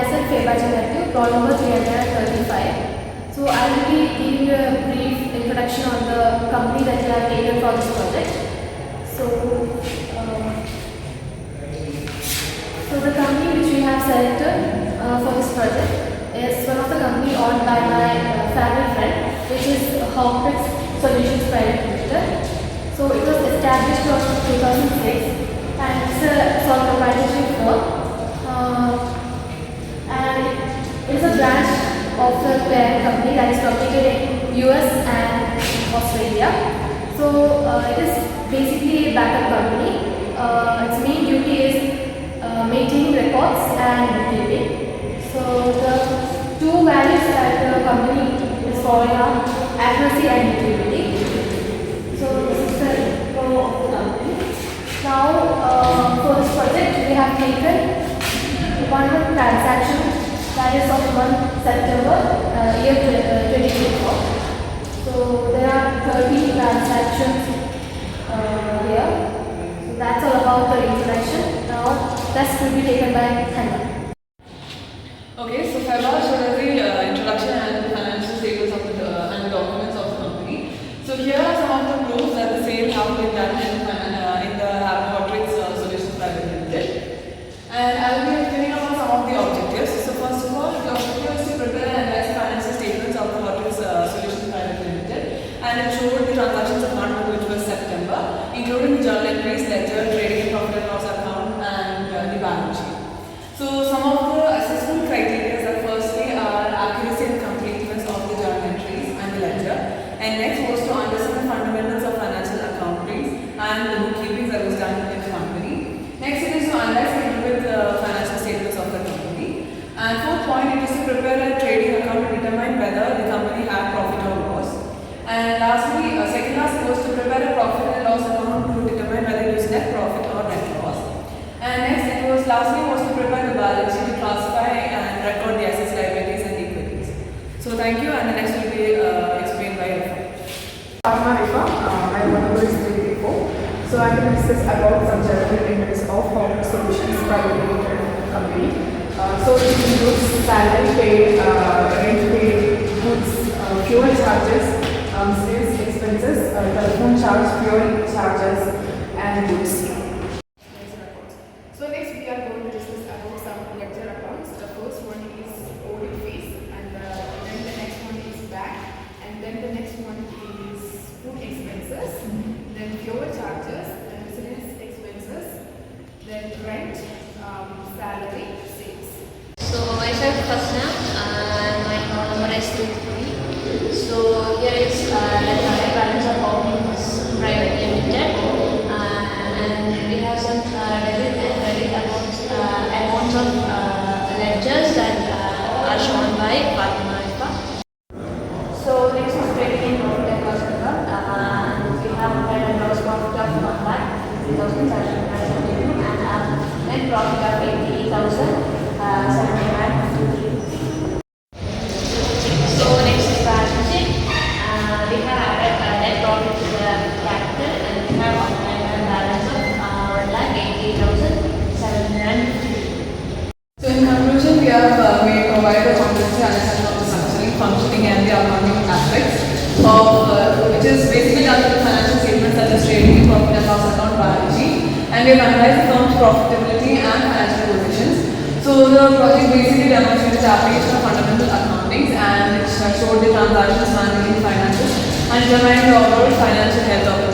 myself Febaji Matthew, roll number 335. So I will be giving a brief introduction on the company that we have taken for this project. So the company which we have selected for this project is one of the company owned by my family friend, which is Hawkins Solutions Private Limited. So it was established in 2006 and it's a sole proprietorship firm. And it is a branch of the parent company that is located in US and Australia. So it is basically a backup company. Its main duty is maintaining records and bookkeeping. So the two values that the company is following are accuracy and utility. So this is the intro of the company. Now for this project we have taken one transaction that is of 1 September year 2024. So there are 30 transactions here. So that's all about the introduction. Now rest will be taken by Hannah. Okay, so Feba showed us the introduction and the financial statements of and the documents of the company. So here are some of the proofs that the sale have been done in the Hawkins Solutions Private Limited. And I will be explaining about some of the objectives. So first of all, the objective is to prepare and analyze financial statements of the Hawkins Solutions Private Limited, and it showed the transactions account which was September, including the journal entries, ledger, trading and profit and loss account, and the balance sheet. So some of the assessment criteria that firstly are accuracy and completeness of the journal entries and the ledger, and next was to understand the fundamentals of financial accounting and the bookkeeping that was done in the company. Next it is to analyze the financial statements of the company. And fourth point, it is to prepare a trading account to determine whether the company had profit or loss. And lastly, second last was to prepare a profit and loss account to determine whether it is net profit or net loss. And next it was lastly was to prepare the balance sheet to classify and record the assets, liabilities and equities. So thank you, and the next will be explained by Rifa. My number is 334. So I can discuss about some general elements of Hawkins Solutions Private Limited company. So it includes salary paid, rent paid, goods, fuel charges, sales expenses, telephone charge, fuel charges, and goods. So next we are going to discuss about some ledger accounts. The first one is audit fees, and then the next one is VAT, and then the next one is food expenses, then fuel charges, then business expenses, then rent, salary, sales. So myself Hasna, my number is 3. So here is the balance of Hawkins Private Limited, and we have some debit and credit amounts of ledgers that are shown by Fatima Rifa. So next is trading and profit and loss account, and we have a gross profit of 1,60,772 and net profit of 80,753. So next is balance sheet. We have added net profit to the capital, and we have a balance of 1,80,750. So in conclusion, we have provided a comprehensive understanding of the structuring, functioning and the accounting aspects of which is basically done with the financial statements such as trading, profit and loss account, balance sheet, and we have analyzed the firm's profitability and financial positions. So the project basically demonstrated the application of fundamental accounting, and it showed the transactions, managing finances, and determining the overall financial health of